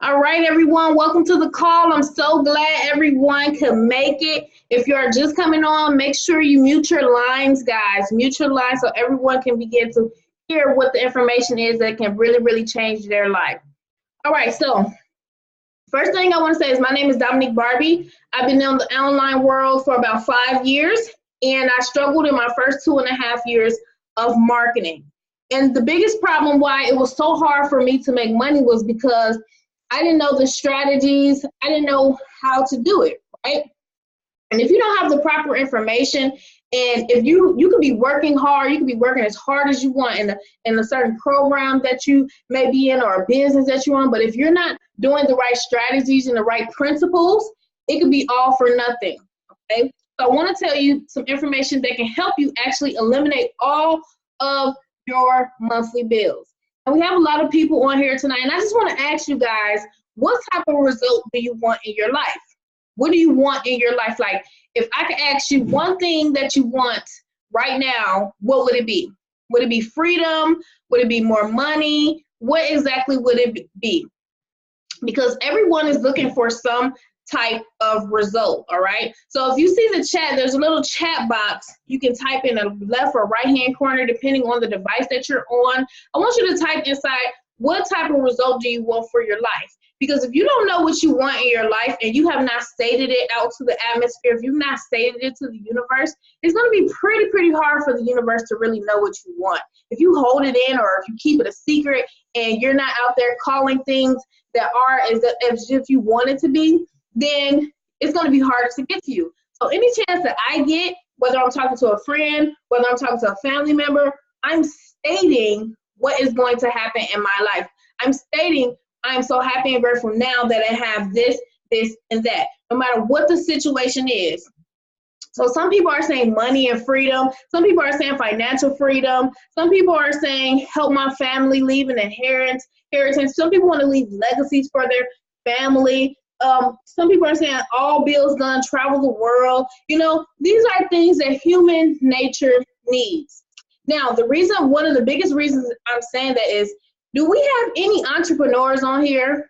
All right, everyone, welcome to the call. I'm so glad everyone could make it. If you're just coming on, make sure you mute your lines, guys. Mute your lines so everyone can begin to hear what the information is that can really change their life. All right, so first thing I want to say is my name is Dominique Barbie. I've been in the online world for about 5 years, and I struggled in my first 2.5 years of marketing. And the biggest problem why it was so hard for me to make money was because I didn't know the strategies. I didn't know how to do it, right? And if you don't have the proper information, and if you could be working hard, you could be working as hard as you want in a certain program that you may be in or a business that you're on, but if you're not doing the right strategies and the right principles, it could be all for nothing, okay? So I want to tell you some information that can help you actually eliminate all of your monthly bills. And we have a lot of people on here tonight, and I just want to ask you guys, what type of result do you want in your life? What do you want in your life? Like, if I could ask you one thing that you want right now, what would it be? Would it be freedom? Would it be more money? What exactly would it be? Because everyone is looking for some type of result, all right? So if you see the chat, there's a little chat box. You can type in the left or right-hand corner, depending on the device that you're on. I want you to type inside, what type of result do you want for your life? Because if you don't know what you want in your life and you have not stated it out to the atmosphere, if you've not stated it to the universe, it's going to be pretty hard for the universe to really know what you want. If you hold it in or if you keep it a secret and you're not out there calling things that are as if you want it to be, then it's going to be harder to get to you. So any chance that I get, whether I'm talking to a friend, whether I'm talking to a family member, I'm stating what is going to happen in my life. I'm stating I'm so happy and grateful now that I have this, and that, no matter what the situation is. So some people are saying money and freedom. Some people are saying financial freedom. Some people are saying help my family leave an inheritance. Some people want to leave legacies for their family. Some people are saying all bills done, travel the world. You know, these are things that human nature needs. Now, one of the biggest reasons I'm saying that is, do we have any entrepreneurs on here?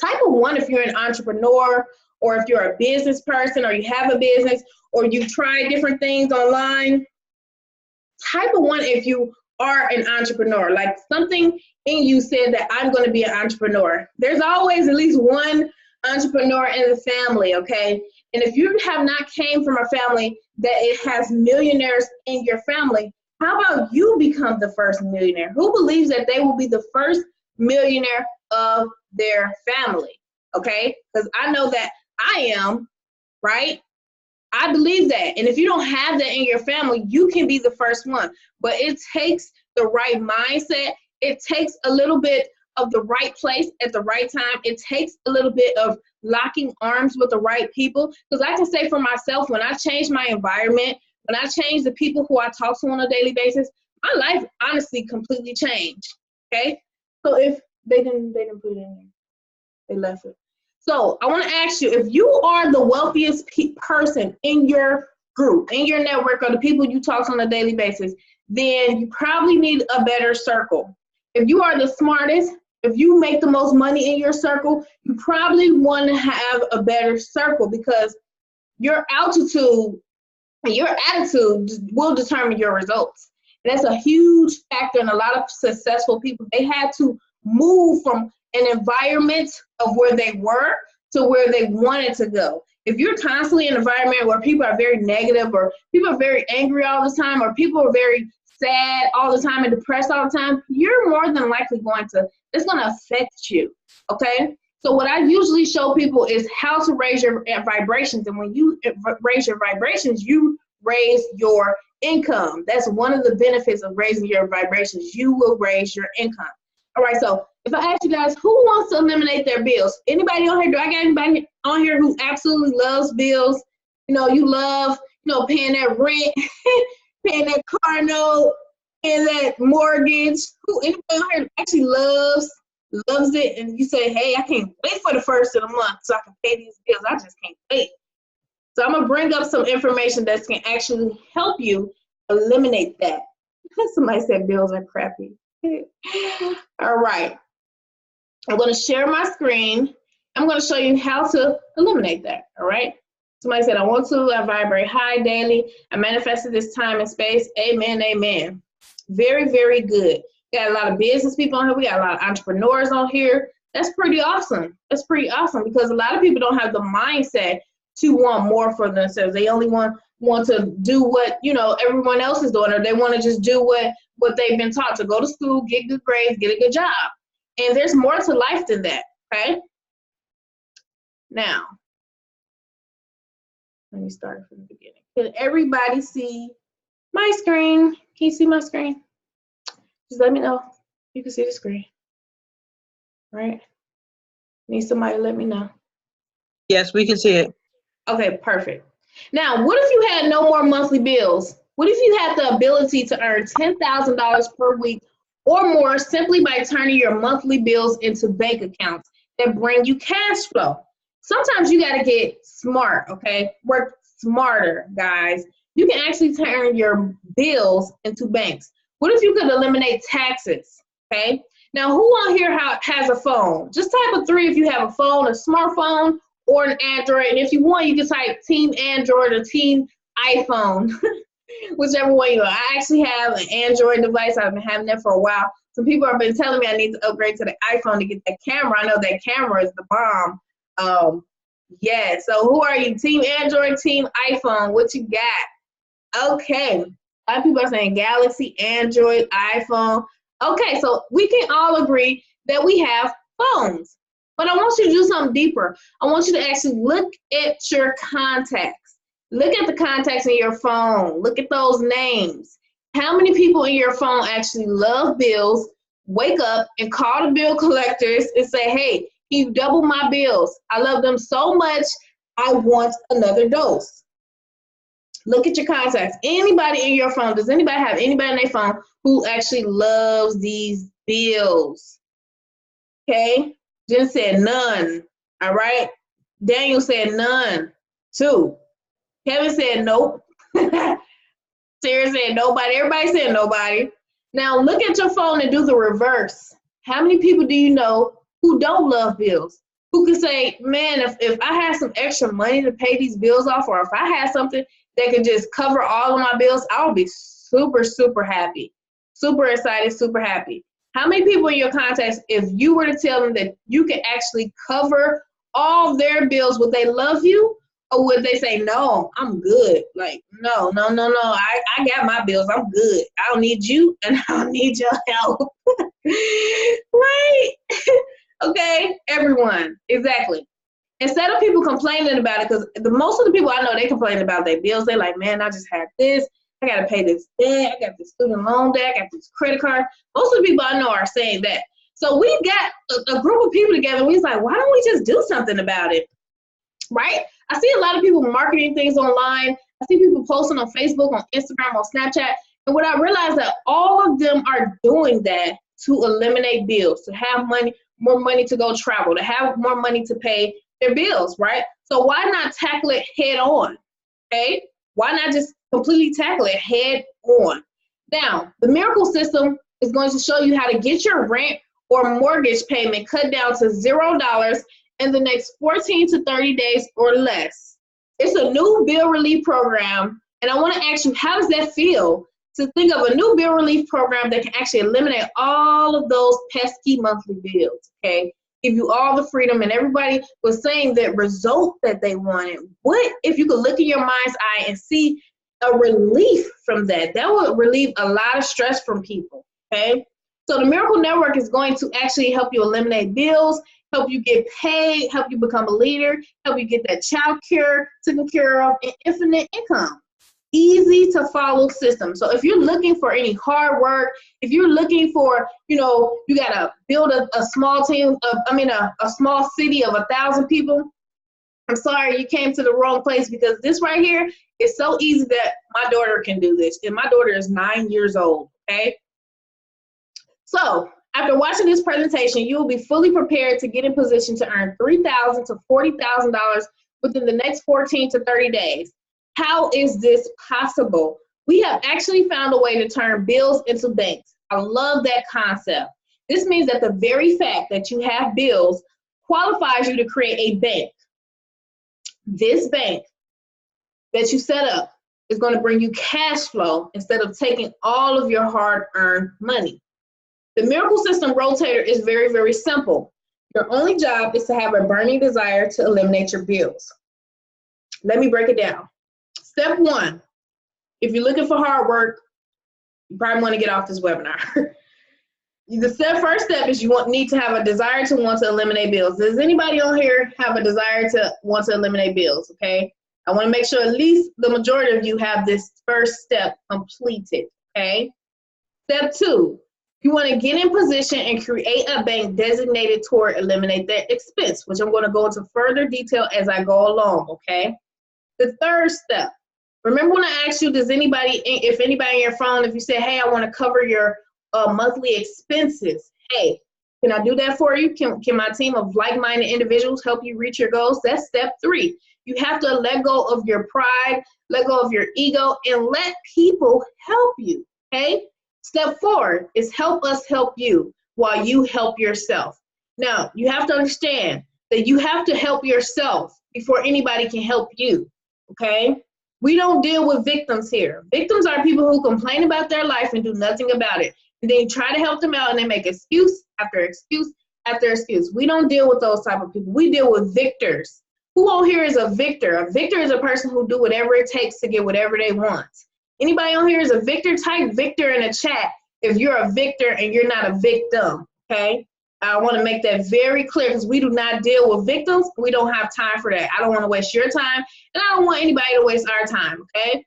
Type of one if you're an entrepreneur, or if you're a business person, or you have a business, or you try different things online. Type of one if you are an entrepreneur, like something in you said that I'm going to be an entrepreneur. There's always at least one entrepreneur in the family, okay? And if you have not came from a family that it has millionaires in your family, how about you become the first millionaire? Who believes that they will be the first millionaire of their family? Okay, because I know that I am, right? I believe that. And if you don't have that in your family, you can be the first one. But it takes the right mindset. It takes a little bit of the right place at the right time. It takes a little bit of locking arms with the right people. Because I can say for myself, when I changed my environment, when I changed the people who I talk to on a daily basis, my life honestly completely changed. Okay? So if they didn't put it in there, they left it. So I want to ask you, if you are the wealthiest person in your group, in your network, or the people you talk to on a daily basis, then you probably need a better circle. If you are the smartest, if you make the most money in your circle, you probably want to have a better circle, because your altitude and your attitude will determine your results. And that's a huge factor in a lot of successful people. They had to move from an environment of where they were to where they wanted to go. If you're constantly in an environment where people are very negative, or people are very angry all the time, or people are very sad all the time and depressed all the time, you're more than likely it's going to affect you, okay? So what I usually show people is how to raise your vibrations. And when you raise your vibrations, you raise your income. That's one of the benefits of raising your vibrations. You will raise your income. All right, so if I ask you guys, who wants to eliminate their bills? Anybody on here? Do I got anybody on here who absolutely loves bills? You know, you love, paying that rent, paying that car note, paying that mortgage. Anybody on here actually loves it, and you say, hey, I can't wait for the first of the month so I can pay these bills. I just can't wait. So I'm going to bring up some information that can actually help you eliminate that. Somebody said bills are crappy. All right. I'm going to share my screen. I'm going to show you how to eliminate that, all right? Somebody said, I want to vibrate high daily. I manifested this time and space. Amen, amen. Very, very good. We got a lot of business people on here. We got a lot of entrepreneurs on here. That's pretty awesome. That's pretty awesome because a lot of people don't have the mindset to want more for themselves. They only want to do what, you know, everyone else is doing, or they want to just do what they've been taught, to go to school, get good grades, get a good job. And there's more to life than that, okay? Now, let me start from the beginning. Can everybody see my screen? Can you see my screen? Just let me know. You can see the screen, right? Need somebody to let me know. Yes, we can see it. Okay, perfect. Now, what if you had no more monthly bills? What if you had the ability to earn $10,000 per week or more simply by turning your monthly bills into bank accounts that bring you cash flow? Sometimes you got to get smart, okay? Work smarter, guys. You can actually turn your bills into banks. What if you could eliminate taxes, okay? Now, who on here has a phone? Just type a 3 if you have a phone, a smartphone, or an Android. And if you want, you can type Team Android or Team iPhone, whichever one you are. I actually have an Android device. I've been having that for a while. Some people have been telling me I need to upgrade to the iPhone to get that camera. I know that camera is the bomb. Yeah, so who are you? Team Android, Team iPhone, what you got? Okay, a lot of people are saying Galaxy, Android, iPhone. Okay, so we can all agree that we have phones. But I want you to do something deeper. I want you to actually look at your contacts. Look at the contacts in your phone. Look at those names. How many people in your phone actually love bills, wake up and call the bill collectors and say, hey, can you double my bills? I love them so much, I want another dose. Look at your contacts. Anybody in your phone, does anybody have anybody in their phone who actually loves these bills? Okay, Jen said none, all right? Daniel said none, 2. Kevin said nope. Sarah said nobody. Everybody said nobody. Now look at your phone and do the reverse. How many people do you know who don't love bills? Who can say, man, if I had some extra money to pay these bills off, or if I had something that could just cover all of my bills, I would be super, super happy. Super excited, super happy. How many people in your contacts, if you were to tell them that you can actually cover all their bills, would they love you? Or would they say, no, I'm good? Like, no, I got my bills, I'm good. I don't need you and I don't need your help. Right? Okay, everyone, exactly. Instead of people complaining about it, because most of the people I know, they complain about their bills. They're like, man, I just had this. I got to pay this debt. I got this student loan debt. I got this credit card. Most of the people I know are saying that. So we got a group of people together. We was like, why don't we just do something about it? Right? I see a lot of people marketing things online. I see people posting on Facebook, on Instagram, on Snapchat. And what I realized that all of them are doing that to eliminate bills, to have money, more money to go travel, to have more money to pay their bills, right? So why not tackle it head on, okay? Why not just completely tackle it head on? Now, the miracle system is going to show you how to get your rent or mortgage payment cut down to $0 in the next 14 to 30 days or less. It's a new bill relief program, and I want to ask you, how does that feel to think of a new bill relief program that can actually eliminate all of those pesky monthly bills, okay? Give you all the freedom, and everybody was saying that result that they wanted. What if you could look in your mind's eye and see a relief from that? That would relieve a lot of stress from people, okay? So the Miracle Network is going to actually help you eliminate bills, help you get paid, help you become a leader, help you get that child care taken care of, and infinite income. Easy to follow system. So if you're looking for any hard work, if you're looking for, you gotta build a small team of, a small city of 1,000 people, I'm sorry, you came to the wrong place, because this right here is so easy that my daughter can do this. And my daughter is 9 years old, okay? So after watching this presentation, you will be fully prepared to get in position to earn $3,000 to $40,000 within the next 14 to 30 days. How is this possible? We have actually found a way to turn bills into banks. I love that concept. This means that the very fact that you have bills qualifies you to create a bank. This bank that you set up is going to bring you cash flow instead of taking all of your hard-earned money. The miracle system rotator is very, very simple. Your only job is to have a burning desire to eliminate your bills. Let me break it down. Step one, if you're looking for hard work, you probably want to get off this webinar. The first step is you need to have a desire to want to eliminate bills. Does anybody on here have a desire to want to eliminate bills? Okay. I want to make sure at least the majority of you have this first step completed. Okay. Step two, you want to get in position and create a bank designated toward eliminate that expense, which I'm going to go into further detail as I go along. Okay. The third step, remember when I asked you, if anybody in your phone, if you say, hey, I want to cover your monthly expenses, hey, can I do that for you? Can my team of like-minded individuals help you reach your goals? That's step three. You have to let go of your pride, let go of your ego, and let people help you, okay? Step four is help us help you while you help yourself. Now, you have to understand that you have to help yourself before anybody can help you, okay? We don't deal with victims here. Victims are people who complain about their life and do nothing about it. And then you try to help them out and they make excuse after excuse after excuse. We don't deal with those type of people. We deal with victors. Who on here is a victor? A victor is a person who do whatever it takes to get whatever they want. Anybody on here is a victor? Type victor in the chat if you're a victor and you're not a victim, okay? I want to make that very clear because we do not deal with victims. We don't have time for that. I don't want to waste your time and I don't want anybody to waste our time, okay?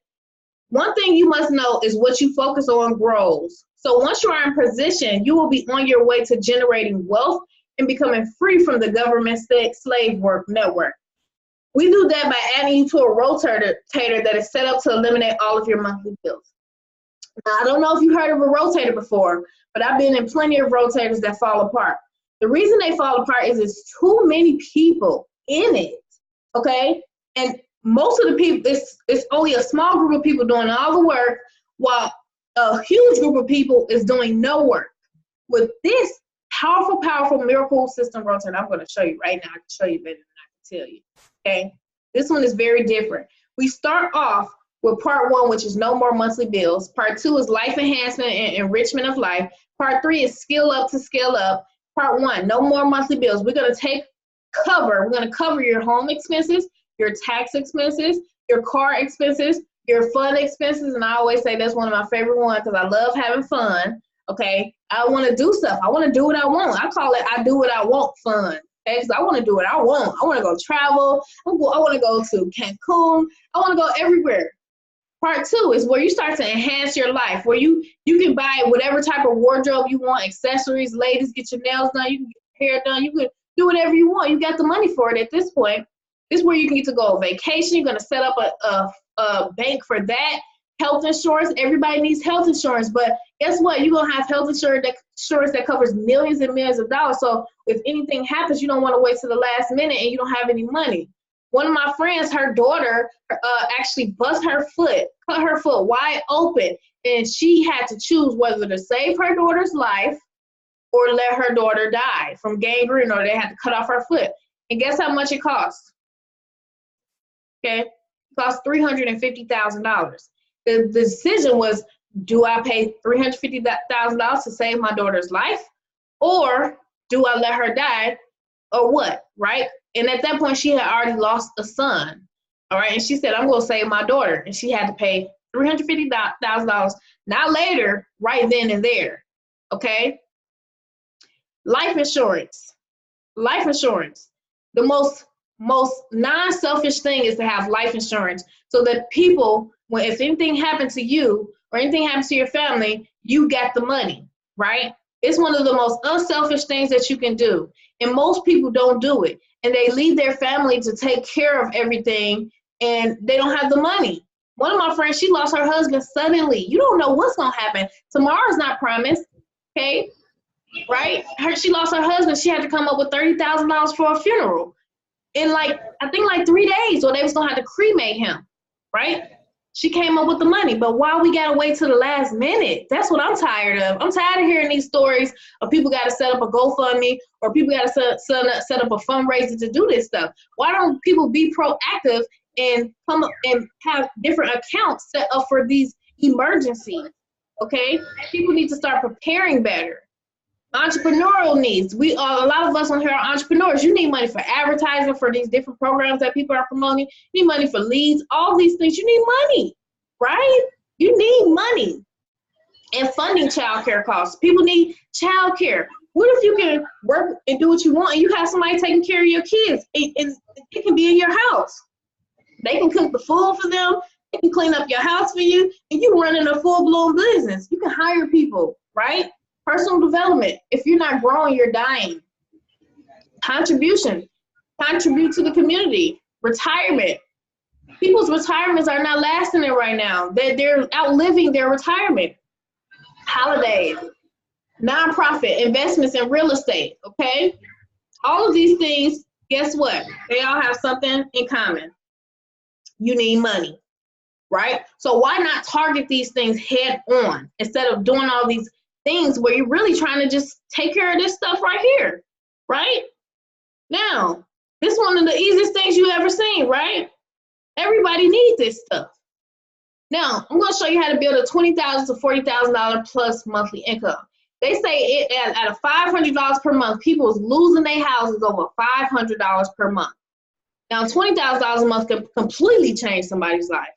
One thing you must know is what you focus on grows. So once you are in position, you will be on your way to generating wealth and becoming free from the government slave work network. We do that by adding you to a rotator that is set up to eliminate all of your monthly bills. Now, I don't know if you heard of a rotator before, but I've been in plenty of rotators that fall apart. The reason they fall apart is it's too many people in it, okay? And most of the people, it's only a small group of people doing all the work while a huge group of people is doing no work. With this powerful, powerful miracle system rotator, I'm going to show you right now. I can show you better than I can tell you, okay? This one is very different. We start off with part one, which is no more monthly bills. Part two is life enhancement and enrichment of life. Part three is skill up to scale up. Part one, no more monthly bills. We're going to we're going to cover your home expenses, your tax expenses, your car expenses, your fun expenses, and I always say that's one of my favorite ones because I love having fun, okay? I want to do stuff. I want to do what I want. I call it I do what I want fun, okay? Because I want to do what I want. I want to go travel. I want to go to Cancun. I want to go everywhere. Part two is where you start to enhance your life, where you can buy whatever type of wardrobe you want, accessories, ladies, get your nails done, you can get your hair done, you can do whatever you want. You got the money for it at this point. This is where you can get to go on vacation. You're going to set up a bank for that. Health insurance. Everybody needs health insurance. But guess what? You're going to have health insurance that covers millions and millions of dollars. So if anything happens, you don't want to wait to the last minute and you don't have any money. One of my friends, her daughter actually cut her foot wide open. And she had to choose whether to save her daughter's life or let her daughter die from gangrene, or they had to cut off her foot. And guess how much it cost? Okay, it cost $350,000. The decision was, do I pay $350,000 to save my daughter's life, or do I let her die, or what, right? And at that point, she had already lost a son, all right? And she said, I'm going to save my daughter. And she had to pay $350,000, not later, right then and there, okay? Life insurance. Life insurance. The most non-selfish thing is to have life insurance so that people, if anything happened to you or anything happens to your family, you got the money, right? It's one of the most unselfish things that you can do. And most people don't do it. And they leave their family to take care of everything and they don't have the money. One of my friends, she lost her husband suddenly. You don't know what's going to happen. Tomorrow's not promised, okay? Right? She lost her husband. She had to come up with $30,000 for a funeral in I think 3 days, or they was gonna have to cremate him, right? She came up with the money, but why we gotta wait till the last minute? That's what I'm tired of. I'm tired of hearing these stories of people gotta set up a GoFundMe or people gotta set up a fundraiser to do this stuff. Why don't people be proactive and come up and have different accounts set up for these emergencies? Okay, people need to start preparing better. Entrepreneurial needs. A lot of us on here are entrepreneurs. You need money for advertising for these different programs that people are promoting. You need money for leads, all these things. You need money, right? You need money. And funding childcare costs. People need childcare. What if you can work and do what you want and you have somebody taking care of your kids? And it can be in your house. They can cook the food for them. They can clean up your house for you. And you're running a full-blown business. You can hire people, right? Personal development. If you're not growing, you're dying. Contribution. Contribute to the community. Retirement. People's retirements are not lasting it right now. They're outliving their retirement. Holidays. Nonprofit. Investments in real estate. Okay? All of these things, guess what? They all have something in common. You need money. Right? So why not target these things head on instead of doing all these things where you're really trying to just take care of this stuff right here, right? Now, this is one of the easiest things you ever seen, right? Everybody needs this stuff. Now, I'm going to show you how to build a $20,000 to $40,000 plus monthly income. They say at a $500 per month, people is losing their houses over $500 per month. Now, $20,000 a month can completely change somebody's life.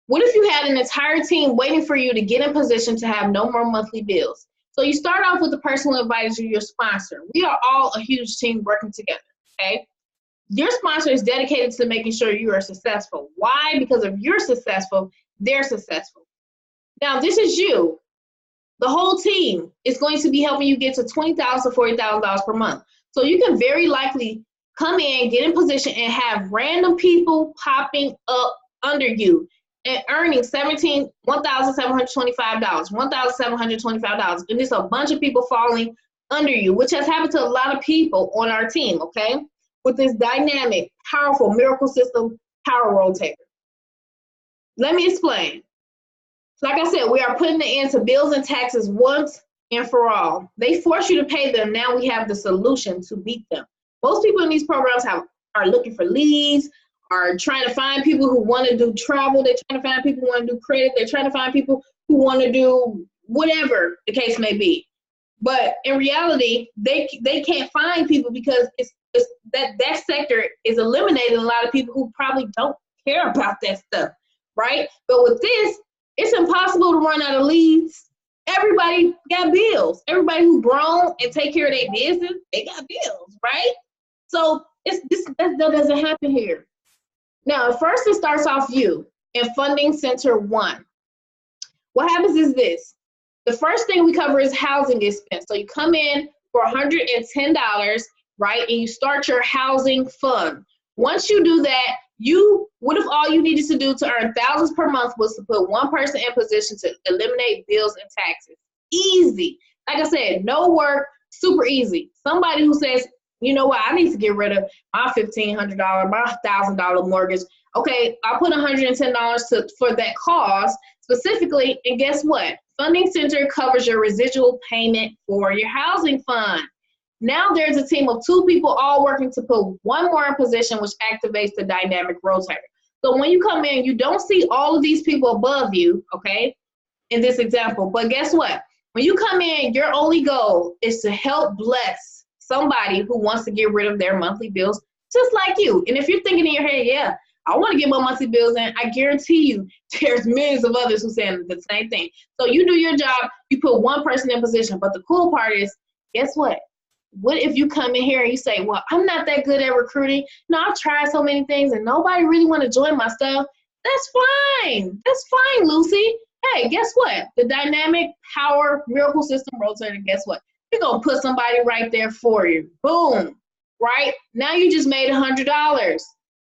What if you had an entire team waiting for you to get in position to have no more monthly bills? So you start off with the person who invited you, your sponsor. We are all a huge team working together, okay? Your sponsor is dedicated to making sure you are successful. Why? Because if you're successful, they're successful. Now, this is you. The whole team is going to be helping you get to $20,000 to $40,000 per month. So you can very likely come in, get in position, and have random people popping up under you and earning $1,725, $1,725, and there's a bunch of people falling under you, which has happened to a lot of people on our team, okay? With this dynamic, powerful miracle system power rotator. Let me explain. Like I said, we are putting an end to bills and taxes once and for all. They force you to pay them. Now we have the solution to beat them. Most people in these programs are looking for leads, are trying to find people who want to do travel. They're trying to find people who want to do credit. They're trying to find people who want to do whatever the case may be. But in reality, they can't find people because it's that sector is eliminating a lot of people who probably don't care about that stuff, right? But with this, it's impossible to run out of leads. Everybody got bills. Everybody who grown and take care of their business, they got bills, right? So that doesn't happen here. Now, first it starts off you in Funding Center 1. What happens is this. The first thing we cover is housing expense. So you come in for $110, right? And you start your housing fund. Once you do that, what if all you needed to do to earn thousands per month was to put one person in position to eliminate bills and taxes? Easy. Like I said, no work, super easy. Somebody who says, you know what, I need to get rid of my $1,500, my $1,000 mortgage. Okay, I'll put $110 for that cause specifically, and guess what? Funding Center covers your residual payment for your housing fund. Now there's a team of 2 people all working to put one more in position, which activates the dynamic rotator. So when you come in, you don't see all of these people above you, okay, in this example. But guess what? When you come in, your only goal is to help bless somebody who wants to get rid of their monthly bills, just like you. And if you're thinking in your head, yeah, I want to get my monthly bills in, I guarantee you there's millions of others who saying the same thing. So you do your job, you put one person in position. But the cool part is, guess what? What if you come in here and you say, well, I'm not that good at recruiting. No, I've tried so many things and nobody really want to join my stuff. That's fine. That's fine, Lucy. Hey, guess what? The dynamic power miracle system rotator, guess what? You're going to put somebody right there for you. Boom. Right? Now you just made $100.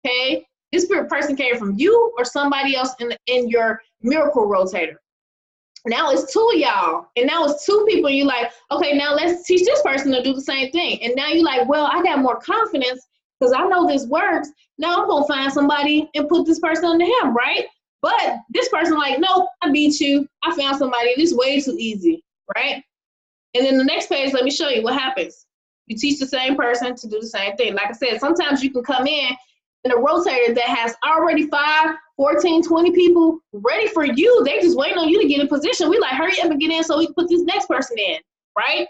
Okay? This person came from you or somebody else in your miracle rotator. Now it's 2 of y'all, and now it's 2 people. And you're like, okay, now let's teach this person to do the same thing. And now you're like, well, I got more confidence because I know this works. Now I'm going to find somebody and put this person under him, right? But this person like, nope, I beat you. I found somebody. This is way too easy, right? And then the next page, let me show you what happens. You teach the same person to do the same thing. Like I said, sometimes you can come in a rotator that has already 5, 14, 20 people ready for you. They just waiting on you to get in position. We like, hurry up and get in so we can put this next person in, right?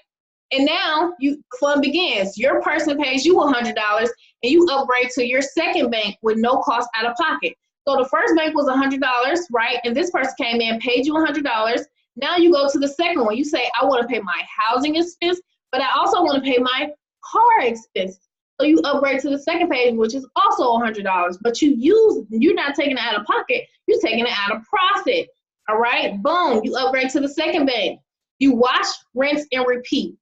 And now fun begins. Your person pays you $100 and you upgrade to your second bank with no cost out of pocket. So the first bank was $100, right? And this person came in, paid you $100. Now you go to the second one. You say, I want to pay my housing expense, but I also want to pay my car expense. So you upgrade to the second page, which is also $100. But you're not taking it out of pocket. You're taking it out of profit. All right, boom. You upgrade to the second bank. You wash, rinse, and repeat.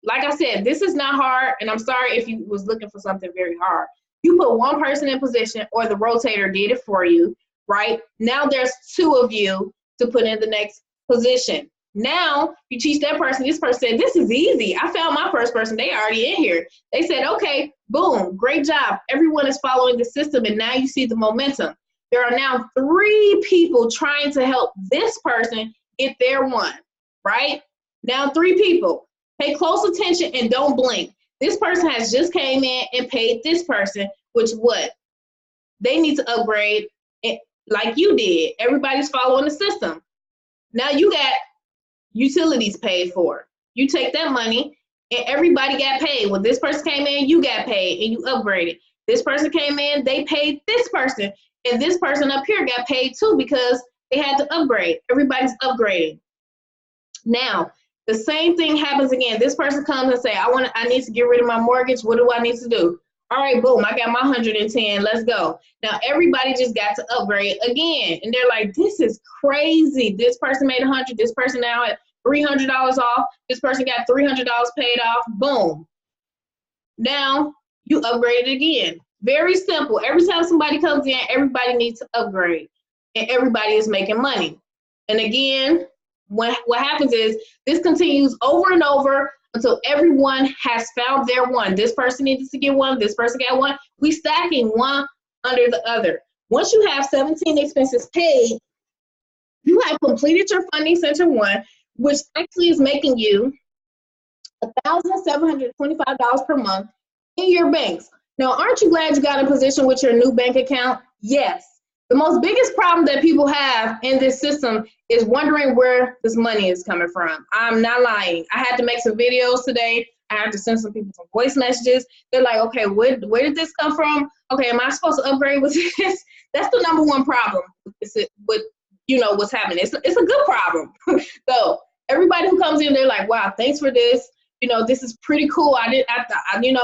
Like I said, this is not hard, and I'm sorry if you was looking for something very hard. You put one person in position, or the rotator did it for you, right? Now there's 2 of you to put in the next position. Now you teach that person. This person said, this is easy. I found my first person. They already in here. They said, okay, boom, great job. Everyone is following the system, and now you see the momentum. There are now 3 people trying to help this person get their one, right? Now 3 people. Pay close attention and don't blink. This person has just came in and paid this person, which what? They need to upgrade like you did. Everybody's following the system. Now you got utilities paid for. You take that money and everybody got paid. When this person came in, you got paid and you upgraded. This person came in, they paid this person, and this person up here got paid too because they had to upgrade. Everybody's upgrading. Now, the same thing happens again. This person comes and say, I need to get rid of my mortgage. What do I need to do? All right, boom, I got my 110, let's go. Now everybody just got to upgrade again. And they're like, this is crazy. This person made 100, this person now at $300 off. This person got $300 paid off, boom. Now you upgrade it again. Very simple. Every time somebody comes in, everybody needs to upgrade and everybody is making money. And again, what happens is this continues over and over until everyone has found their one. This person needs to get one, this person got one. We stacking one under the other. Once you have 17 expenses paid, you have completed your funding center one, which actually is making you $1,725 per month in your banks. Now, aren't you glad you got in position with your new bank account? Yes. The most biggest problem that people have in this system is wondering where this money is coming from. I'm not lying. I had to make some videos today. I had to send some people some voice messages. They're like, okay, where did this come from? Okay, am I supposed to upgrade with this? That's the number one problem with what's happening. It's a good problem. So everybody who comes in, they're like, wow, thanks for this. This is pretty cool. I've been in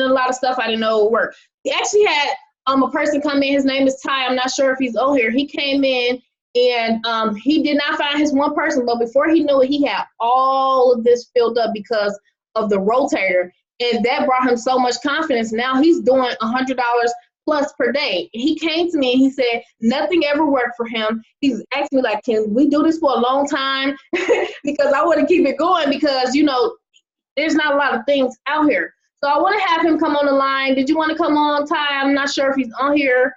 a lot of stuff I didn't know would work. We actually had a person come in. His name is Ty. I'm not sure if he's on here. He came in and he did not find his one person, but before he knew it, he had all of this filled up because of the rotator, and that brought him so much confidence. Now he's doing $100 plus per day. He came to me and he said nothing ever worked for him. He's asked me like, can we do this for a long time? Because I want to keep it going because there's not a lot of things out here. So I want to have him come on the line. Did you want to come on, Ty? I'm not sure if he's on here.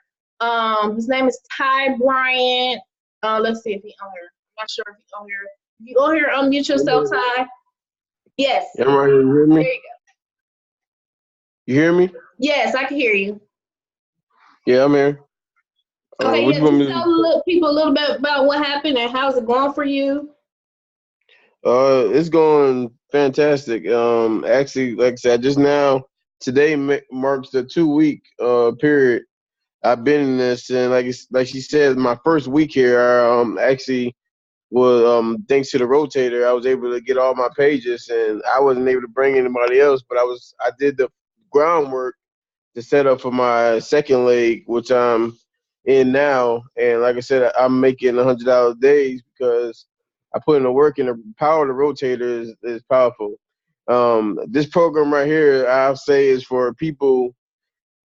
His name is Ty Bryant. Let's see if he's on here. I'm not sure if he's on here. If you on here, unmute yourself, Ty. Yes. I'm right here. You hear me? There you go. You hear me? Yes, I can hear you. Yeah, I'm here. Okay, yeah, just tell people a little bit about what happened and how's it going for you. It's going fantastic. Actually, like I said, just now, today marks the 2-week period I've been in this, and like she said, my first week here, actually was thanks to the rotator, I was able to get all my pages, and I wasn't able to bring anybody else, but I did the groundwork to set up for my second leg, which I'm in now, and like I said, I'm making $100 days because I put in the work, and the power of the rotator is powerful. This program right here, I'll say, is for people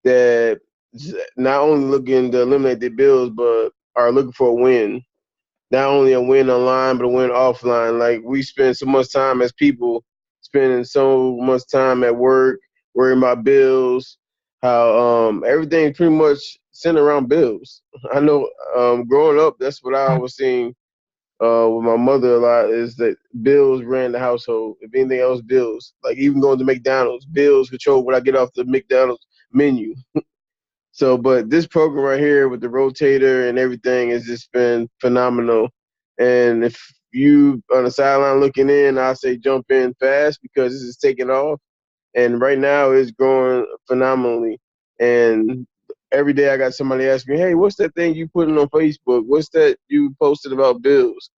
that not only looking to eliminate their bills, but are looking for a win. Not only a win online, but a win offline. Like, we spend so much time as people, spending so much time at work, worrying about bills, how everything pretty much centered around bills. I know growing up, that's what I was seeing with my mother a lot, is that bills ran the household. If anything else, bills. Like even going to McDonald's, bills control what I get off the McDonald's menu. So, but this program right here with the rotator and everything has just been phenomenal. And if you on the sideline looking in, I say jump in fast because this is taking off. And right now it's growing phenomenally. And every day I got somebody ask me, "Hey, what's that thing you putting on Facebook? What's that you posted about bills?"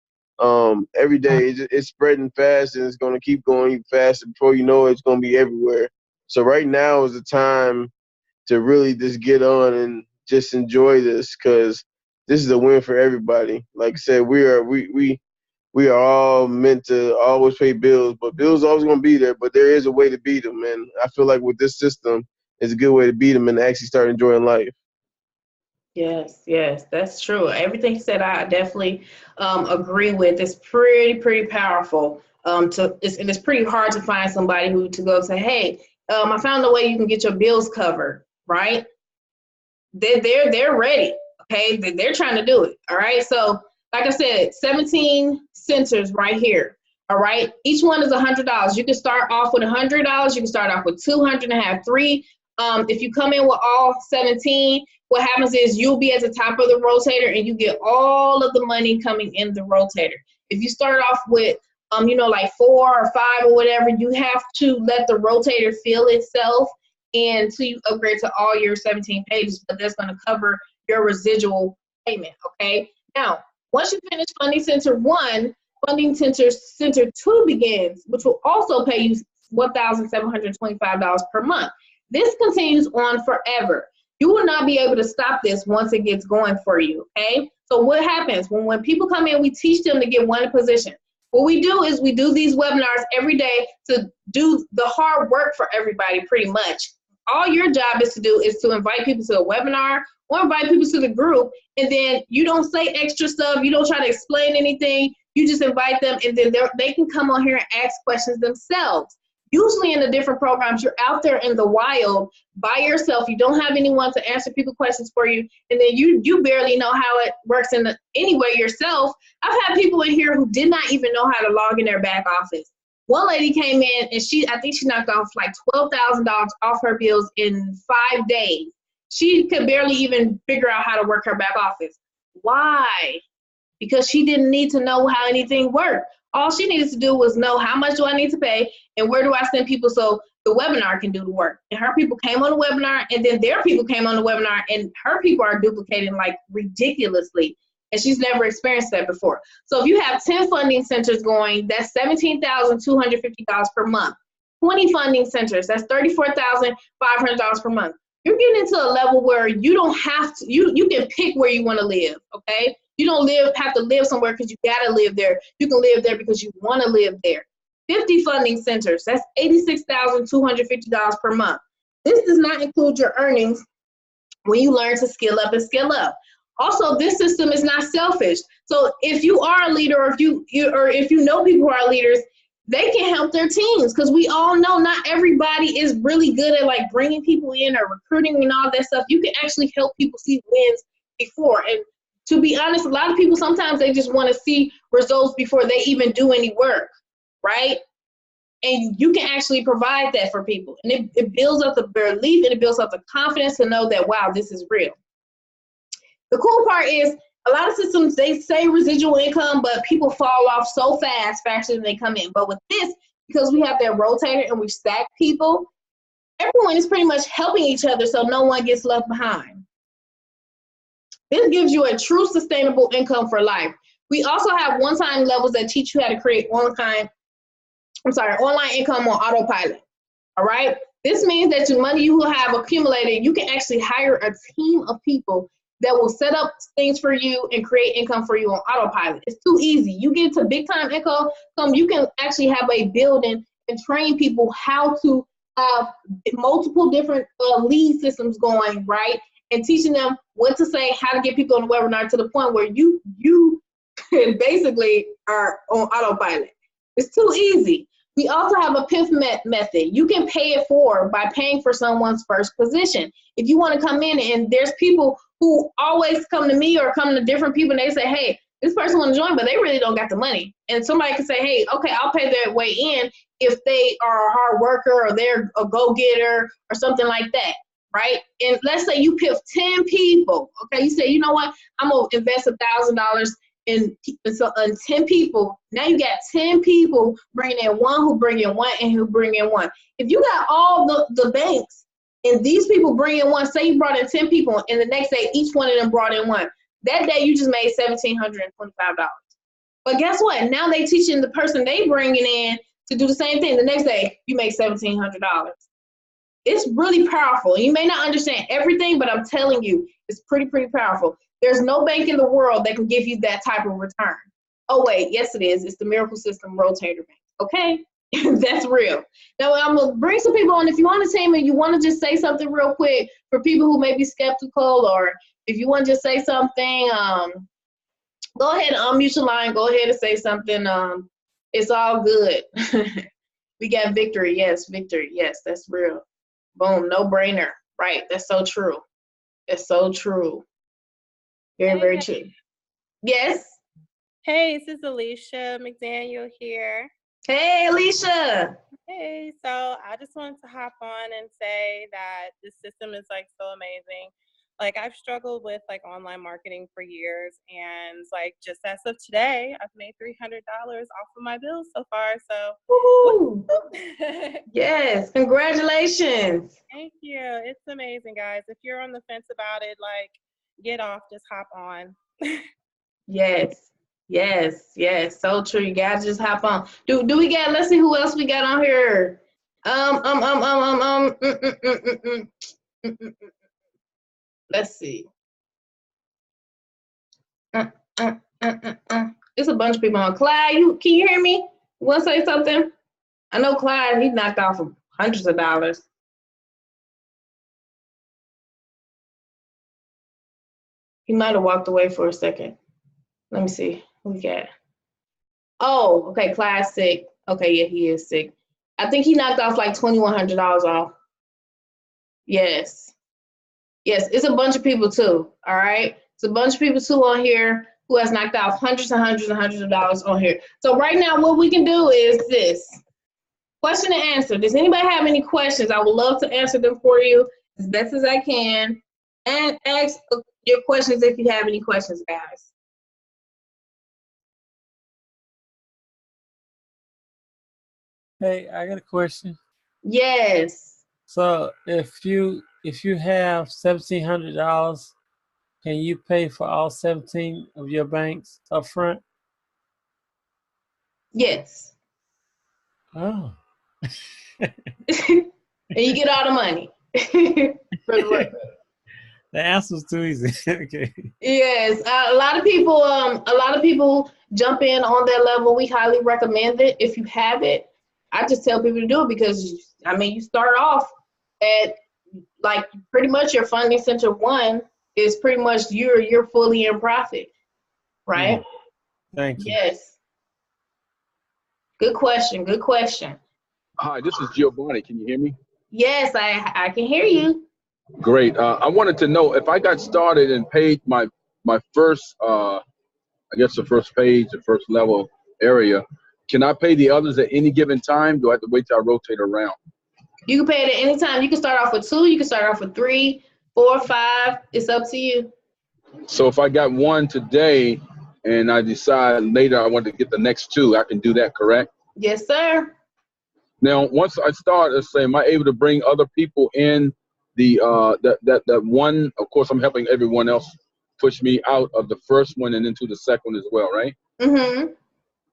Every day it's spreading fast, and it's going to keep going fast. Before you know it, it's going to be everywhere. So right now is the time to really just get on and just enjoy this, because this is a win for everybody. Like I said, we are all meant to always pay bills, but bills are always going to be there. But there is a way to beat them, and I feel like with this system, it's a good way to beat them and actually start enjoying life. Yes, yes, that's true. Everything you said, I definitely agree with. It's pretty powerful. And it's pretty hard to find somebody who to go say, "Hey, I found a way you can get your bills covered." Right? They're ready. Okay, they're trying to do it. All right. So, like I said, 17 centers right here. All right. Each one is $100. You can start off with $100. You can start off with 200 and have three. If you come in with all 17, what happens is you'll be at the top of the rotator and you get all of the money coming in the rotator. If you start off with, like 4 or 5 or whatever, you have to let the rotator feel itself until you upgrade to all your 17 pages, but that's going to cover your residual payment. Okay. Now, once you finish Funding Center 1, Funding Center 2 begins, which will also pay you $1,725 per month. This continues on forever. You will not be able to stop this once it gets going for you, okay? So what happens when people come in, we teach them to get one position. What we do is we do these webinars every day to do the hard work for everybody pretty much. All your job is to invite people to a webinar or invite people to the group, and then you don't say extra stuff, you don't try to explain anything, you just invite them, and then they can come on here and ask questions themselves. Usually in the different programs, you're out there in the wild by yourself. You don't have anyone to answer people questions for you. And then you barely know how it works anyway yourself. I've had people in here who did not even know how to log in their back office. One lady came in and I think she knocked off like $12,000 off her bills in 5 days. She could barely even figure out how to work her back office. Why? Because she didn't need to know how anything worked. All she needed to do was know how much do I need to pay and where do I send people so the webinar can do the work. And her people came on the webinar, and then their people came on the webinar, and her people are duplicating like ridiculously. And she's never experienced that before. So if you have 10 funding centers going, that's $17,250 per month. 20 funding centers, that's $34,500 per month. You're getting into a level where you don't have to, you can pick where you want to live, okay? You don't have to live somewhere because you got to live there. You can live there because you want to live there. 50 funding centers, that's $86,250 per month. This does not include your earnings when you learn to skill up and scale up. Also, this system is not selfish. So if you are a leader, or if you know people who are leaders, they can help their teams, because we all know not everybody is really good at like bringing people in or recruiting and all that stuff. You can actually help people see wins before. And to be honest, a lot of people, sometimes they just want to see results before they even do any work, right? And you can actually provide that for people. And it builds up the belief, and it builds up the confidence to know that, wow, this is real. The cool part is a lot of systems, they say residual income, but people fall off so fast, faster than they come in. But with this, because we have that rotator and we stack people, everyone is pretty much helping each other so no one gets left behind. This gives you a true sustainable income for life. We also have one-time levels that teach you how to create online income on autopilot. All right? This means that the money you will have accumulated, you can actually hire a team of people that will set up things for you and create income for you on autopilot. It's too easy. You get to big time income, you can actually have a building and train people how to have multiple different lead systems going, right? And teaching them what to say, how to get people on the webinar to the point where you basically are on autopilot. It's too easy. We also have a PIF method. You can pay it forward by paying for someone's first position. If you want to come in and there's people who always come to me or come to different people and they say, hey, this person want to join, but they really don't got the money. And somebody can say, hey, okay, I'll pay their way in if they are a hard worker or they're a go-getter or something like that, right? And let's say you pick 10 people, okay? You say, you know what? I'm going to invest $1,000 in 10 people. Now you got 10 people bringing in one, who bring in one, and who bring in one. If you got all the banks and these people bring in one, say you brought in 10 people and the next day each one of them brought in one, that day you just made $1,725. But guess what? Now they teaching the person they bringing in to do the same thing. The next day you make $1,700. It's really powerful. You may not understand everything, but I'm telling you, it's pretty powerful. There's no bank in the world that can give you that type of return. Oh wait, yes it is. It's the Miracle System Rotator Bank. Okay, that's real. Now I'm gonna bring some people on. If you want to team and you want to just say something real quick for people who may be skeptical, or if you want to just say something, go ahead and unmute your line. Go ahead and say something. It's all good. We got victory. Yes, victory. Yes, that's real. Boom, no brainer. Right, that's so true. That's so true. Very true. Yes. Hey, this is Alicia McDaniel here. Hey, Alicia. Hey, so I just wanted to hop on and say that this system is like so amazing. Like I've struggled with like online marketing for years, and like just as of today, I've made $300 off of my bills so far. So, woo-hoo. Yes, congratulations. Thank you. It's amazing, guys. If you're on the fence about it, like get off, just hop on. Yes, so true. You gotta just hop on. Do we got, let's see who else we got on here. Let's see. It's a bunch of people on. Clyde, can you hear me? You wanna say something? I know Clyde, he knocked off hundreds of dollars. He might have walked away for a second. Let me see who we got. Oh, okay, Clyde's sick. Okay, yeah, he is sick. I think he knocked off like $2,100 off. Yes, it's a bunch of people too, all right? It's a bunch of people too on here who has knocked off hundreds and hundreds of dollars on here. So right now what we can do is this. Question and answer. Does anybody have any questions? I would love to answer them for you as best as I can. And ask your questions if you have any questions, guys. Hey, I got a question. Yes. So if you have $1,700, can you pay for all 17 of your banks up front? Yes. Oh. And you get all the money. The answer's too easy. Okay. Yes, a lot of people jump in on that level. We highly recommend it if you have it. I just tell people to do it because I mean you start off at like pretty much your funding center one is pretty much you're fully in profit, right? Thank you. Yes. Good question. Hi, this is Giovanni. Can you hear me? Yes, I can hear you. Great. I wanted to know if I got started and paid my first, I guess the first page, the first level area, can I pay the others at any given time? Do I have to wait till I rotate around? You can pay it at any time. You can start off with 2, you can start off with 3, 4, 5. It's up to you. So if I got one today and I decide later I want to get the next 2, I can do that, correct? Yes, sir. Now, once I start, let's say, am I able to bring other people in that one? Of course, I'm helping everyone else push me out of the first one and into the second one as well, right? Mm-hmm.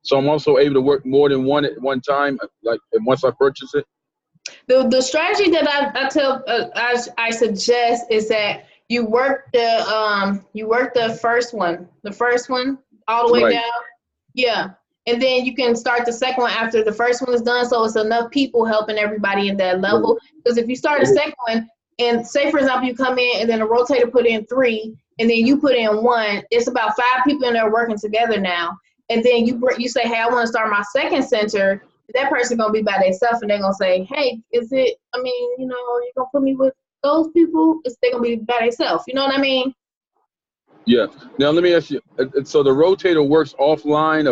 So I'm also able to work more than one at one time, like once I purchase it. The strategy that I suggest is that you work the first one all the way Right. down. Yeah. And then you can start the second one after the first one is done, so it's enough people helping everybody in that level. Because if you start the second one, and say for example you come in and then the rotator put in 3, and then you put in 1, it's about 5 people in there working together now. And then you say, hey, I want to start my second center. That person gonna be by themselves, and they're gonna say, hey, are you gonna put me with those people? They're gonna be by themselves. You know what I mean? Yeah. Now let me ask you. So the rotator works offline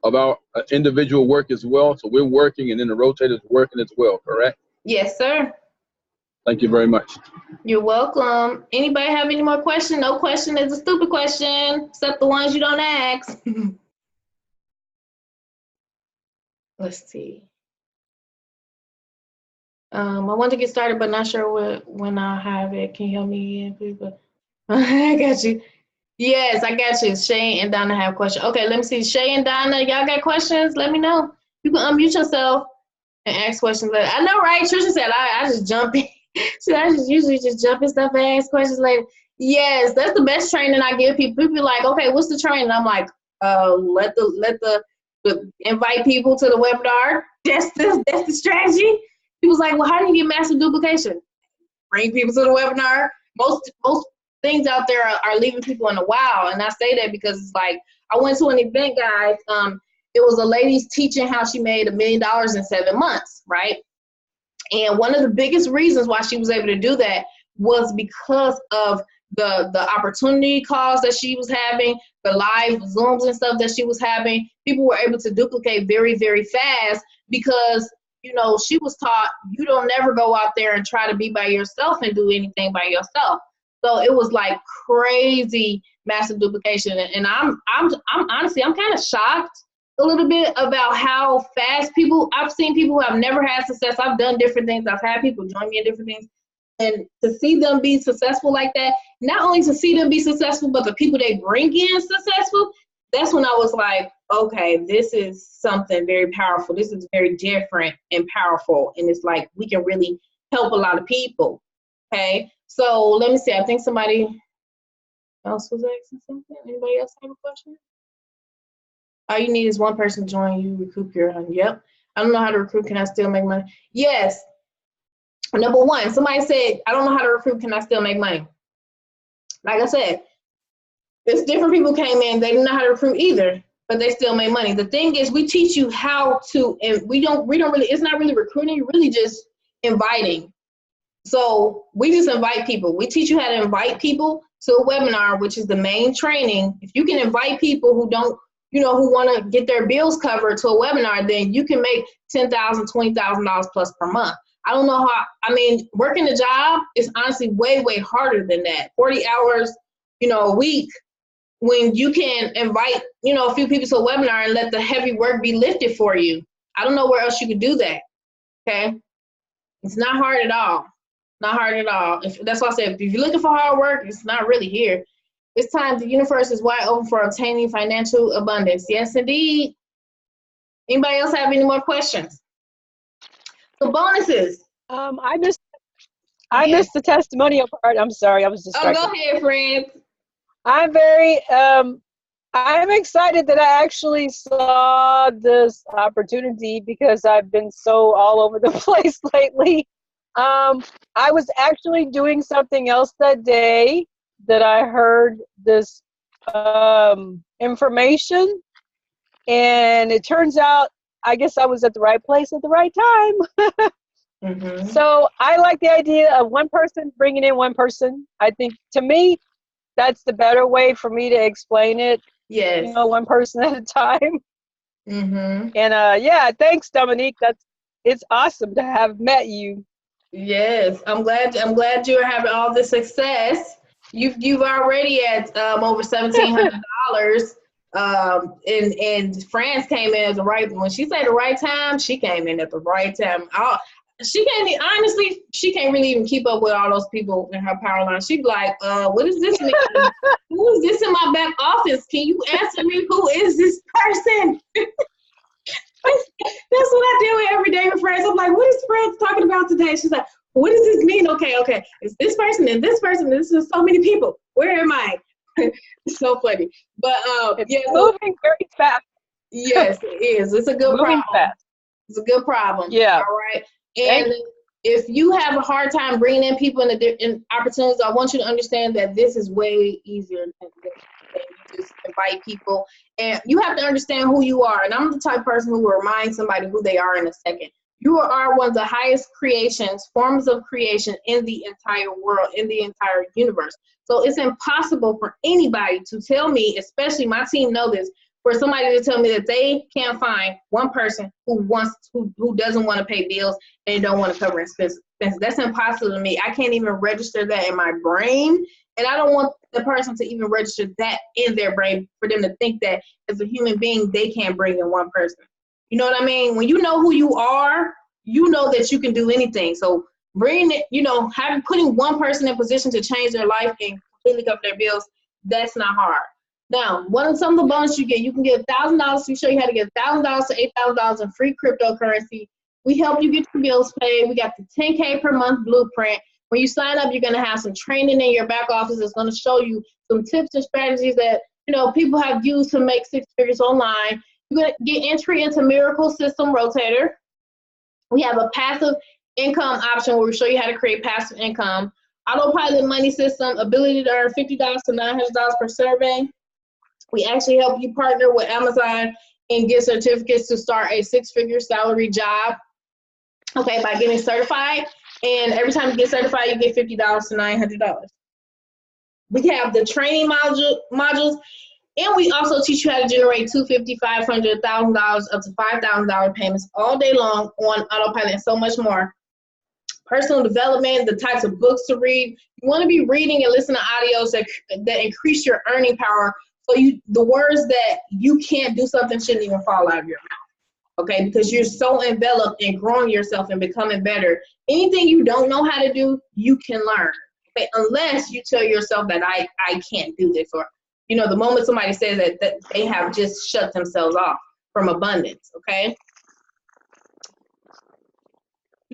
about individual work as well. So we're working, and then the rotator's working as well. Correct? Yes, sir. Thank you very much. You're welcome. Anybody have any more questions? No question is a stupid question, except the ones you don't ask. Let's see. I want to get started, but not sure when I'll have it. Can you help me again, please? But I got you. Yes, I got you. Shay and Donna have questions. Okay, let me see. Shay and Donna, y'all got questions? Let me know. You can unmute yourself and ask questions later. I know, right? Trisha said I just jump in. So I just usually just jump in stuff and ask questions later. Yes, that's the best training I give people. People be like, okay, what's the training? I'm like, let the invite people to the webinar. That's the strategy. People's like, well, how do you get massive duplication? Bring people to the webinar. Most things out there are leaving people in a wow. And I say that because it's like, I went to an event, guys. It was a lady teaching how she made $1 million in 7 months, right? And one of the biggest reasons why she was able to do that was because of the opportunity calls that she was having, the live Zooms and stuff that she was having. People were able to duplicate very, very fast because, you know, she was taught you don't never go out there and try to be by yourself and do anything by yourself. So it was like crazy massive duplication. And I'm honestly, I'm kind of shocked a little bit about how fast I've seen people who have never had success. I've done different things. I've had people join me in different things. And to see them be successful like that, not only to see them be successful, but the people they bring in successful, that's when I was like, okay, this is something very powerful. This is very different and powerful. And it's like, we can really help a lot of people. Okay. So let me see. I think somebody else was asking something. Anybody else have a question? All you need is one person to join you, recoup your money. Yep. I don't know how to recruit. Can I still make money? Yes. Number one, somebody said, I don't know how to recruit. Can I still make money? Like I said, there's different people came in. They didn't know how to recruit either, but they still made money. The thing is, we teach you how to, and we don't really, it's not really recruiting, you're really just inviting. So we just invite people. We teach you how to invite people to a webinar, which is the main training. If you can invite people who don't, you know, who want to get their bills covered to a webinar, then you can make $10,000, $20,000 plus per month. I don't know how, I mean, working a job is honestly way, way harder than that. 40 hours, you know, a week, when you can invite, you know, a few people to a webinar and let the heavy work be lifted for you. I don't know where else you could do that, okay? It's not hard at all. Not hard at all. That's why I said, if you're looking for hard work, it's not really here. It's time. The universe is wide open for obtaining financial abundance. Yes, indeed. Anybody else have any more questions? So bonuses. I missed the testimonial part. I'm sorry, I was distracted. Oh, go ahead, friends. I'm excited that I actually saw this opportunity because I've been so all over the place lately. I was actually doing something else that day that I heard this information, and it turns out I guess I was at the right place at the right time. Mm-hmm. So I like the idea of one person bringing in one person. I think, to me, that's the better way for me to explain it. Yes. You know, one person at a time. Mm-hmm. And yeah, thanks, Dominique. It's awesome to have met you. Yes, I'm glad you're having all this success. You've already at over $1,700. And France came in at the right, when she said the right time, she came in at the right time. She can't really even keep up with all those people in her power line. She'd be like, what does this mean? Who is this in my back office? Can you answer me? Who is this person? That's what I deal with every day with friends. I'm like, what is friends talking about today? She's like, what does this mean? Okay. It's this person and this person. This is so many people. Where am I? It's so funny. But it's moving very fast. Yes, it is. It's a good problem. Fast. It's a good problem. Yeah. All right. And if you have a hard time bringing in people in opportunities, I want you to understand that this is way easier than you just invite people. And you have to understand who you are. And I'm the type of person who will remind somebody who they are in a second. You are one of the highest forms of creation in the entire world, in the entire universe. So it's impossible for anybody to tell me, especially my team know this, for somebody to tell me that they can't find one person who doesn't want to pay bills and don't want to cover expenses. That's impossible to me. I can't even register that in my brain, and I don't want the person to even register that in their brain for them to think that as a human being they can't bring in one person. You know what I mean? When you know who you are, you know that you can do anything. So bringing it, putting one person in position to change their life and completely cover their bills, that's not hard. Now, some of the bonus you can get $1,000. We show you how to get $1,000 to $8,000 in free cryptocurrency. We help you get your bills paid. We got the 10K per month blueprint. When you sign up, you're going to have some training in your back office that's going to show you some tips and strategies that people have used to make six figures online. You're going to get entry into Miracle System Rotator. We have a passive income option where we show you how to create passive income. Autopilot money system, ability to earn $50 to $900 per survey. We actually help you partner with Amazon and get certificates to start a six-figure salary job, okay, by getting certified. And every time you get certified, you get $50 to $900. We have the training modules. And we also teach you how to generate $250, $500, $1,000, up to $5,000 payments all day long on autopilot and so much more. Personal development, the types of books to read. You want to be reading and listening to audios that increase your earning power. So the words that you can't do something shouldn't even fall out of your mouth, okay? Because you're so enveloped in growing yourself and becoming better. Anything you don't know how to do, you can learn, okay? Unless you tell yourself that I can't do this, or the moment somebody says that they have just shut themselves off from abundance, okay?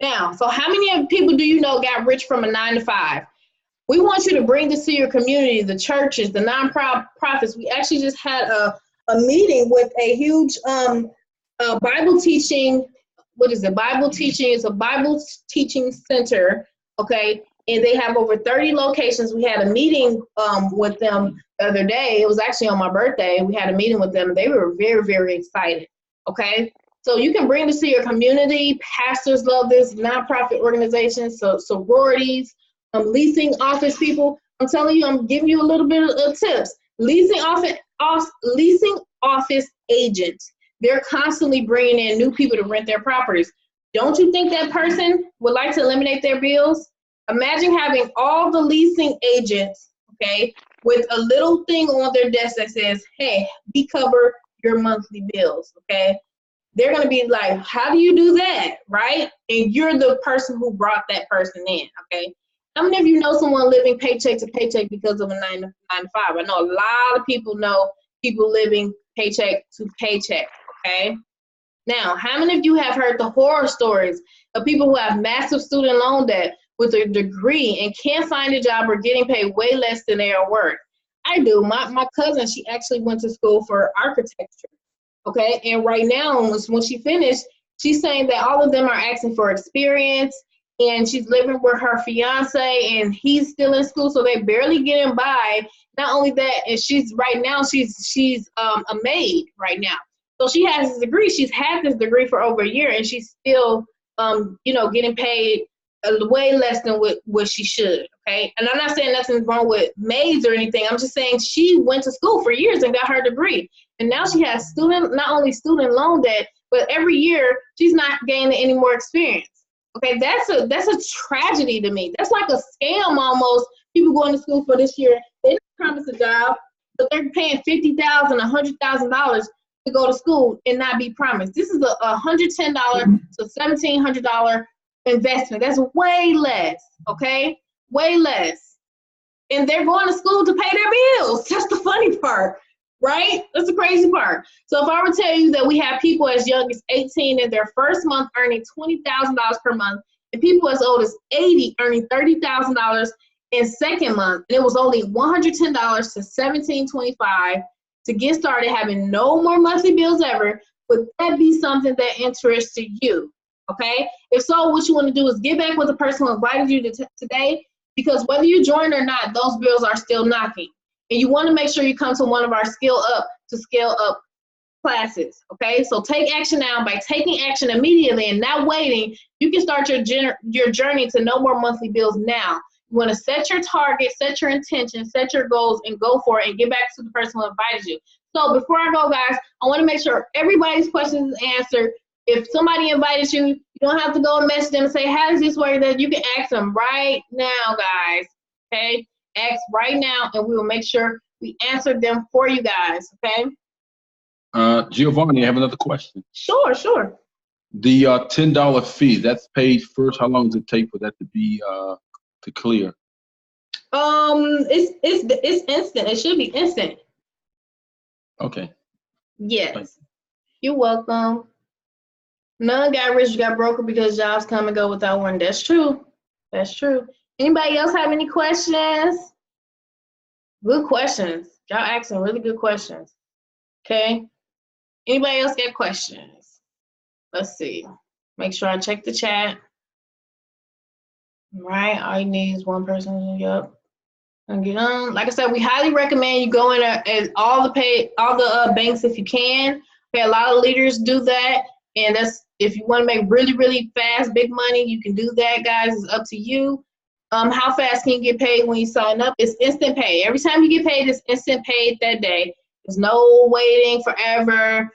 Now, so how many people do you know got rich from a 9-to-5? We want you to bring this to your community, the churches, the nonprofits. We actually just had a meeting with a huge Bible teaching, Bible teaching, it's a Bible teaching center, okay? And they have over 30 locations. We had a meeting with them the other day. It was actually on my birthday. We had a meeting with them. They were very, very excited, okay? So you can bring this to your community. Pastors love this, nonprofit organizations, so sororities, leasing office people. I'm telling you, I'm giving you a little bit of tips. Leasing office agents. They're constantly bringing in new people to rent their properties. Don't you think that person would like to eliminate their bills? Imagine having all the leasing agents, okay, with a little thing on their desk that says, hey, we cover your monthly bills, okay? They're going to be like, how do you do that, right? And you're the person who brought that person in, okay? How many of you know someone living paycheck to paycheck because of a 9-to-5? I know a lot of people know people living paycheck to paycheck, okay? Now, how many of you have heard the horror stories of people who have massive student loan debt with a degree and can't find a job or getting paid way less than they are worth? I do. My cousin, she actually went to school for architecture, okay? And right now, when she finished, she's saying that all of them are asking for experience, and she's living with her fiance, and he's still in school, so they're barely getting by. Not only that, and she's a maid right now. So she has this degree. She's had this degree for over a year, and she's still, getting paid way less than what she should, okay? And I'm not saying nothing's wrong with maids or anything. I'm just saying she went to school for years and got her degree. And now she has not only student loan debt, but every year she's not gaining any more experience. Okay, that's a tragedy to me. That's like a scam almost. People going to school for this year, they didn't promise a job, but they're paying $50,000, $100,000 to go to school and not be promised. This is a $110 to $1,700 investment. That's way less, okay? Way less. And they're going to school to pay their bills. That's the funny part, right? That's the crazy part. So if I were to tell you that we have people as young as 18 in their first month earning $20,000 per month, and people as old as 80 earning $30,000 in second month, and it was only $110 to $1,725 to get started having no more monthly bills ever, would that be something that interests you? Okay? If so, what you want to do is get back with the person who invited you to today, because whether you join or not, those bills are still knocking. And you want to make sure you come to one of our Scale Up classes, okay? So take action now. By taking action immediately and not waiting, you can start your journey to no more monthly bills now. You want to set your target, set your intention, set your goals, and go for it and get back to the person who invited you. So before I go, guys, I want to make sure everybody's question is answered. If somebody invited you, you don't have to go and message them and say, how does this work? That you can ask them right now, guys, okay? Ask right now, and we will make sure we answer them for you guys, okay? Giovanni, I have another question. Sure. The $10 fee, that's paid first. How long does it take for that to be to clear? It's instant. It should be instant. Okay. Yes. You're welcome. None got rich, got broke because jobs come and go without one. That's true. That's true. Anybody else have any questions? Good questions. Y'all asking really good questions. Okay. Anybody else got questions? Let's see. Make sure I check the chat. All right. All you need is one person. Yep. And get on. Like I said, we highly recommend you go in at all the banks if you can. Okay. A lot of leaders do that, and that's if you want to make really, really fast, big money, you can do that, guys. It's up to you. How fast can you get paid when you sign up? It's instant pay. Every time you get paid, it's instant paid that day. There's no waiting forever.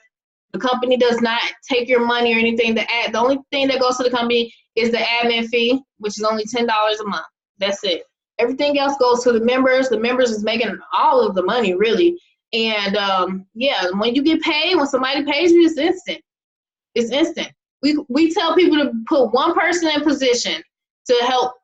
The company does not take your money or anything. The only thing that goes to the company is the admin fee, which is only $10 a month. That's it. Everything else goes to the members. The members is making all of the money, really. And yeah, when you get paid, when somebody pays you, it's instant. It's instant. We tell people to put one person in position to help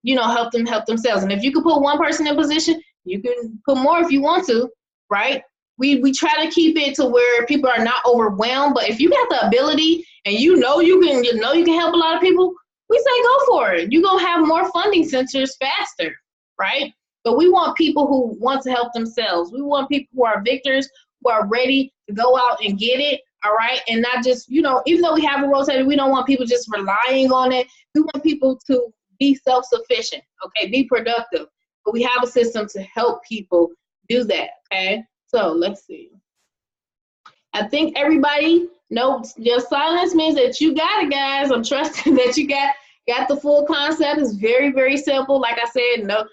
help themselves. And if you can put one person in position, you can put more if you want to, right? We try to keep it to where people are not overwhelmed. But if you got the ability and you can help a lot of people, we say go for it. You're gonna have more funding centers faster, right? But we want people who want to help themselves. We want people who are victors, who are ready to go out and get it, all right? And not just, even though we have a rotator, we don't want people just relying on it. We want people to be self-sufficient, okay? Be productive. But we have a system to help people do that, okay? So let's see. I think everybody knows your silence means that you got it, guys. I'm trusting that you got the full concept. It's very, very simple. Like I said, no,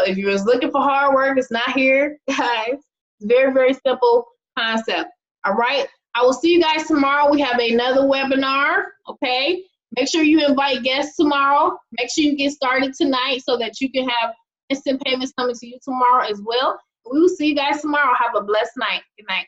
if you was looking for hard work, it's not here, guys. It's very, very simple concept. All right. I will see you guys tomorrow. We have another webinar, okay? Make sure you invite guests tomorrow. Make sure you get started tonight so that you can have instant payments coming to you tomorrow as well. We will see you guys tomorrow. Have a blessed night. Good night.